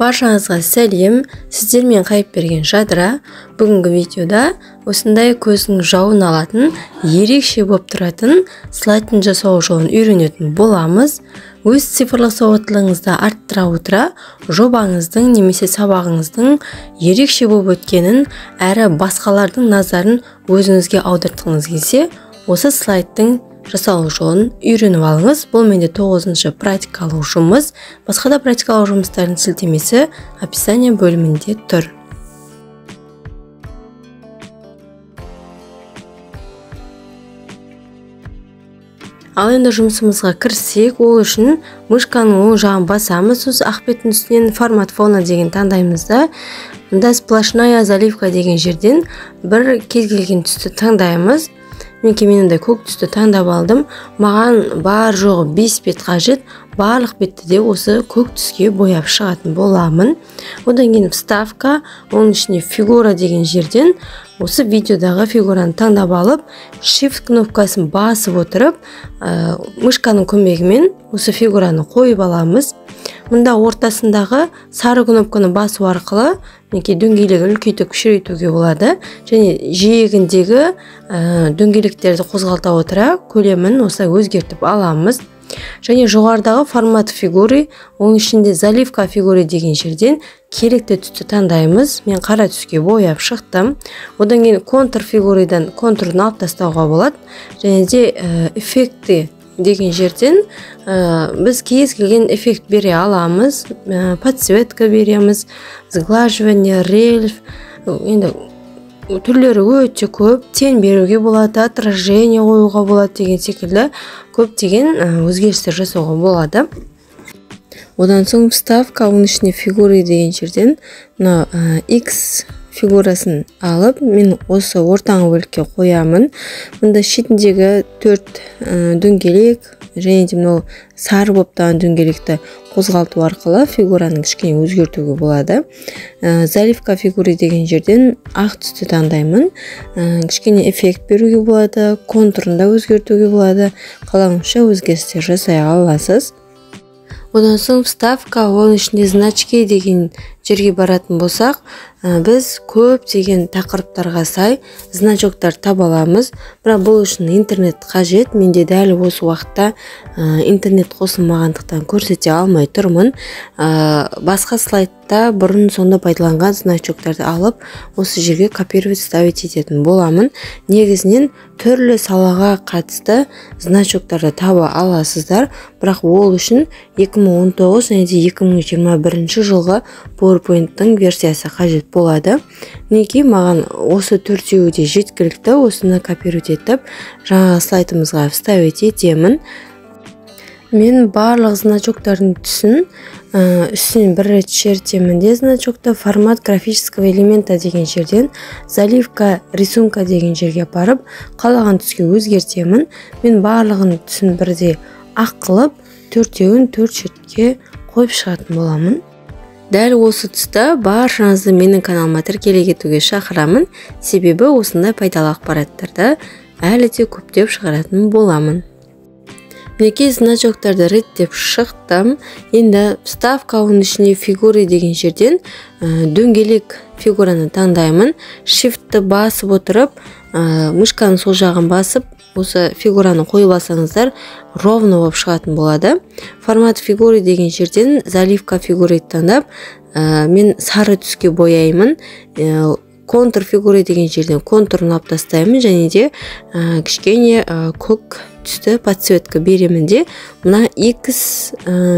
Баршаңызға сәлем, сіздермен қайып берген жадыра. Бүгінгі видеода осындай көздің жауын алатын, ерекше болып тұратын слайдтың жасау жолын үйренетін боламыз. Өз цифрлық сауаттылығыңызды арттыра отыра, жобаңыздың немесе сабағыңыздың ерекше болып өткенін, әрі басқалардың назарын өзіңізге аудартқыңыз келсе, осы слайдтың жасалу жолын үйреніп алыңыз. Бұл менде 9-шы практикалық жұмыс. Басқа да практикалық жұмыстардың сілтемесі описание бөлімінде тұр. Ал енді жұмысымызға кірсек, ол үшін мышканың оң жағын басамыз. Осы ақ беттің үстінен формат фона деген таңдаймыз да. Мұнда сплошная заливка деген жерден бір кез келген түсті таңдаймыз. Мен көк түсті таңдап алдым. Маған бар жоғы 5 бет қажет. Барлық бетті де осы көк түске бояп шығатын боламын. Одан кейін вставка, оның ішіне фигура деген жерден осы видеодағы фигураны таңдап алып, shift кнопкасын басып отырып, мышканың көмегімен осы фигураны қойып аламыз. Мұнда ортасындағы сары кнопканы басу арқылы дөңгелегін үлкейтіп кішірейтуге болады, және жиегіндегі дөңгелектерді қозғалта отыра көлемін осылай өзгертіп аламыз. Және жоғарыдағы формат фигуры, оның ішінде заливка фигуры деген жерден керекті түсті таңдаймыз. Мен қара түске бояп шықтым. Одан кейін контур фигурыдан контурын алып тастауға болады. Және де эффекті деген жерден біз кез келген эффект бере аламыз. Подсветка береміз, сглаживание, рельеф. Енді түрлері өте көп. Тень беруге болады, отражение қоюға болады деген секілді көптеген өзгерістер жасауға болады. Одан соң вставка, оның ішіне фигуры деген жерден X фигурасын алып, мен осы ортаңғы бөлікке қоямын. Мұнда шетіндегі 4 дөңгелек және де сары болып тұрған дөңгелекті қозғалту арқылы фигураның кішкене өзгертуге болады. Заливка фигуры деген жерден ақ түсті таңдаймын. Кішкене эффект беруге болады, контурында өзгертуге болады. Қалаңызша өзгерістер жасай аласыз. Одан соң вставка, оның ішінде значки деген жерге баратын болсақ, біз көптеген тақырыптарға сай значоктар таба аламыз. Бірақ бұл үшін интернет қажет. Менде дәл осы уақытта интернет қосылмағандықтан көрсете алмай тұрмын. Басқа слайдта бұрын сонда пайдаланған значоктарды алып, осы жерге копировать ставить ететін боламын. Негізінен түрлі салаға қатысты значоктарды таба аласыздар. Бірақ ол үшін 2019 және 2021 жылғы PowerPoint-тың версиясы қажет болады. Неге маған осы төртеуі де жеткілікті. Осыны копировать етіп, жаңа слайдымызға вставить етемін. Мен барлық значоктардың түсін үстінен бір рет шертемін де значокта. Формат графического элемента деген жерден заливка рисунка деген жерге апарып, қалаған түске өзгертемін. Мен барлығын түсін бірде ақ қылып, төртеуін 4 шетке қойып шығатын боламын. Дәл осы тұста баршаңызды менің каналыма тіркеле кетуге шақырамын. Себебі осындай пайдалы ақпараттарды әлі де көптеп шығаратын боламын. Мінекей значоктарды реттеп шықтым. Енді вставка, оның ішіне фигуры деген жерден дөңгелек фигураны таңдаймын. Shift-ті басып отырып, мышканың сол жағын басып, осы фигураны қойып алсаңыздар, ровно болып шығатын болады. Формат фигуры деген жерден заливка фигуры таңдап, мен сары түске бояймын. Контур фигуры деген жерден контурын алып тастаймын, және де кішкене көк түсті подсветка беремін де, мына X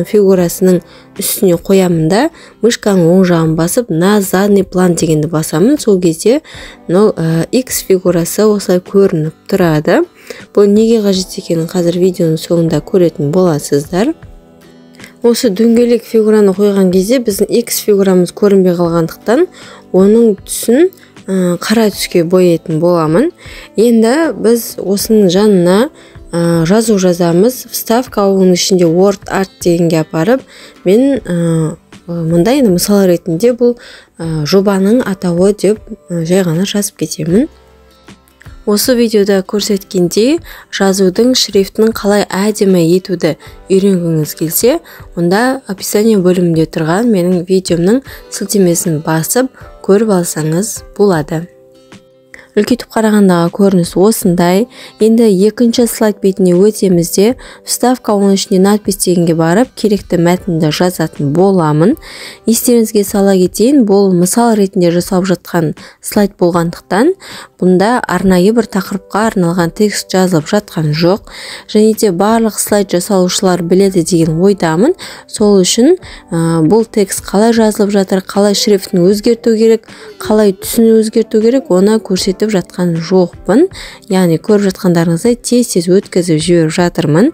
фигурасының үстіне қоямын да, мышканың оң жағын басып, на задний план дегенді басамын. Сол кезде X фигурасы осылай көрініп тұрады. Бұл неге қажет екенін қазір видеоның соңында көретін боласыздар. Осы дөңгелек фигураны қойған кезде біздің X фигурамыз көрінбей қалғандықтан, оның түсін қара түске бояйтын боламын. Енді біз осының жанына жазу жазамыз. Вставка, оның ішінде Word Art дегенге апарып, мен мұндай мысал ретінде бұл жобаның атауы деп жай ғана жазып кетемін. Осы видеода көрсеткендей жазудың шрифтін қалай әдемі етуді үйренгіңіз келсе, онда описание бөлімінде тұрған менің видеомның сілтемесін басып көріп алсаңыз болады. Үлкейтіп қарағандағы көрініс осындай. Енді екінші слайд бетіне өтеміз де вставка, оның ішіне надпись дегенге барып, керекті мәтінді жазатын боламын. Естеріңізге сала кетейін, бұл мысал ретінде жасалып жатқан слайд болғандықтан, бұнда арнайы бір тақырыпқа арналған текст жазылып жатқан жоқ. Және де барлық слайд жасалушылар біледі деген ойдамын. Сол үшін бұл текст қалай жазылып жатыр, қалай шрифтін өзгерту керек, қалай түсін өзгерту керек, оны көрсетіп жатқан жоқпын. Яғни көріп жатқандарыңыздай тез өткізіп жіберіп жатырмын.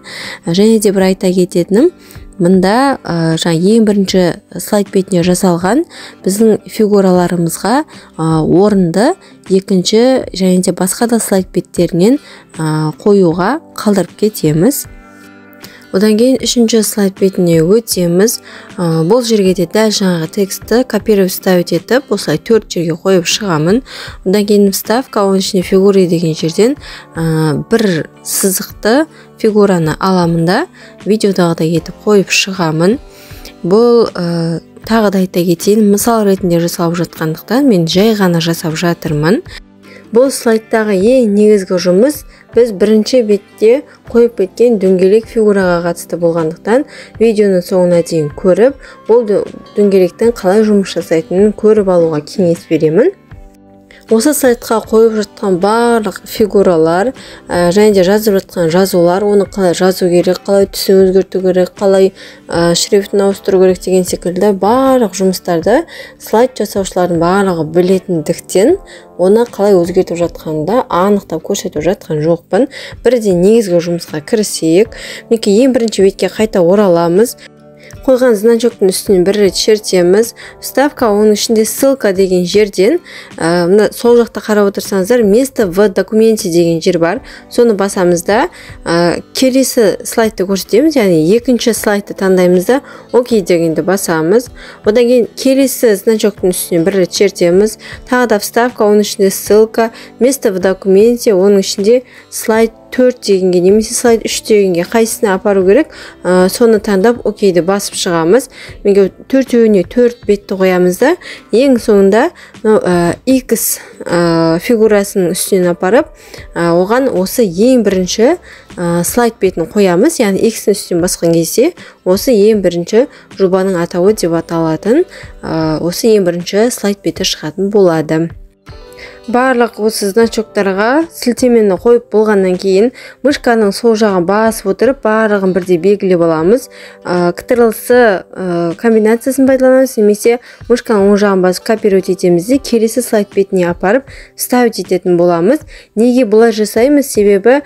Және де бір айта кететінім, мұнда ең бірінші слайд бетіне жасалған біздің фигураларымызға орынды екінші және де басқа да слайд беттерінен қоюға қалдырып кетеміз. Одан кейін үшінші слайд бетіне өтеміз. Бұл жерге де дәл жаңағы текстті копировать вставить етіп, осылай 4 жерге қойып шығамын. Одан кейін вставка, оның ішіне фигура деген жерден бір сызықты фигураны аламын да видеодағыдай етіп қойып шығамын. Бұл тағы да айта кетейін, мысал ретінде жасалып жатқандықтан мен жай ғана жасап жатырмын. Бұл слайдтағы ең негізгі жұмыс біз бірінші бетте қойып кеткен дөңгелек фигураға қатысты болғандықтан, видеоның соңына дейін көріп, ол дөңгелектің қалай жұмыс жасайтынын көріп алуға кеңес беремін. Осы сайтқа қойып жатқан барлық фигуралар және де жазып жатқан жазулар, оны қалай жазу керек, қалай түсін өзгерту керек, қалай шрифтін ауыстыру керек деген секілді барлық жұмыстарды слайд жасаушылардың барлығы білетіндіктен, оны қалай өзгертіп жатқанында анықтап көрсетіп жатқан жоқпын. Бірден негізгі жұмысқа кірісейік. Мінекей ең бірінші бетке қайта ораламыз. Қойған значоктың үстінен бір рет шертеміз. Вставка, оның ішінде ссылка деген жерден, сол жақта қарап отырсаңыздар, место в документе деген жер бар. Соны басамыз да, келесі слайдты көрсетеміз, яғни екінші слайдты таңдаймыз да, окей дегенді басамыз. Одан кейін келесі значоктың үстінен бір рет шертеміз. Тағы да вставка, оның ішінде ссылка, место в документе, оның ішінде слайд 4 дегенге немесе слайд 3 дегенге қайсысына апару керек, соны таңдап окейді басып шығамыз. Менге төртеуіне 4 бетті қоямыз да, ең соңында X фигурасының үстінен апарып, оған осы ең бірінші слайд бетін қоямыз. Яғни X-ін үстінен басқан кезде осы ең бірінші жобаның атауы деп аталатын, осы ең бірінші слайд беті шығатын болады. Барлық осы значоктарға сілтемені қойып болғаннан кейін мышканың сол жағын басып отырып, барлығын бірдей белгілеп аламыз. Ctrl-C комбинациясын пайдаланамыз, немесе мышканың оң жағын басып копировать етеміз де келесі слайд бетіне апарып вставить ететін боламыз. Неге бұлай жасаймыз? Себебі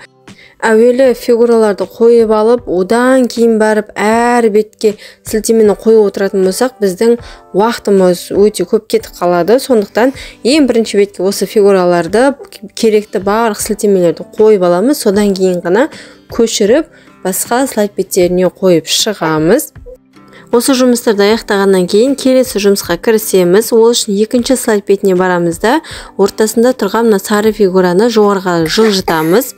әуелі фигураларды қойып алып, одан кейін барып әр бетке сілтемені қойып отыратын болсақ, біздің уақытымыз өте көп кетіп қалады. Сондықтан ең бірінші бетке осы фигураларды, керекті барлық сілтемелерді қойып аламыз, содан кейін ғана көшіріп басқа слайд беттеріне қойып шығамыз. Осы жұмыстарды аяқтағаннан кейін келесі жұмысқа кірісеміз. Ол үшін екінші слайд бетіне барамыз да, ортасында тұрған мына сары фигураны жоғарыға жылжытамыз.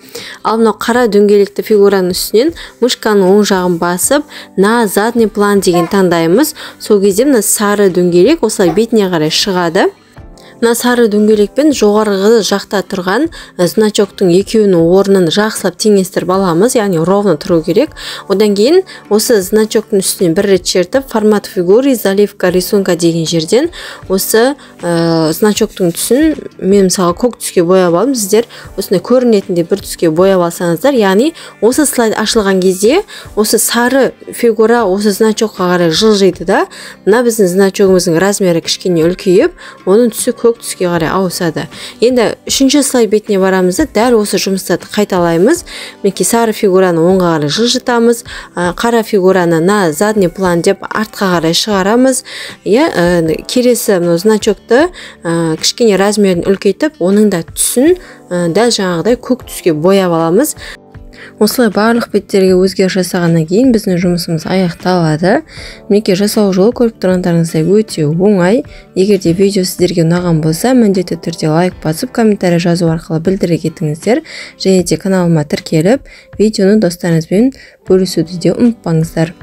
Ал мына қара дөңгелекті фигураның үстінен мышканың оң жағын басып, на задний план деген таңдаймыз. Сол кезде мына сары дөңгелек осылай бетіне қарай шығады. Мына сары дөңгелекпен жоғарғы жақта тұрған значоктың екеуінің орнын жақсылап теңестіріп аламыз, яғни ровно тұру керек. Одан кейін осы значоктың үстінен бір рет шертіп, формат фигуры, заливка, рисунка деген жерден осы значоктың түсін мен мысалы көк түске бояп алдым. Сіздер осындай көрінетіндей бір түске бояп алсаңыздар, яғни осы слайд ашылған кезде осы сары фигура осы значокқа қарай жылжиды да, мына біздің значогымыздың размері кішкене үлкейіп, оның түсі көк түске қарай ауысады. Енді үшінші слайд бетіне барамыз да, дәл осы жұмыстарды қайталаймыз. Мінекей сары фигураны оңға қарай жылжытамыз, қара фигураны на задний план деп артқа қарай шығарамыз. Келесі значокты кішкене размерін үлкейтіп, оның да түсін дәл жаңағыдай көк түске бояп аламыз. Осылай барлық беттерге өзгеріс жасағаннан кейін біздің жұмысымыз аяқталады. Мінекей жасау жолы көріп тұрғандарыңыздай өте оңай. Егер де видео сіздерге ұнаған болса, міндетті түрде лайк басып, комментарий жазу арқылы білдіре кетіңіздер. Және де каналыма тіркеліп, видеоны достарыңызбен бөлісуді де ұмытпаңыздар.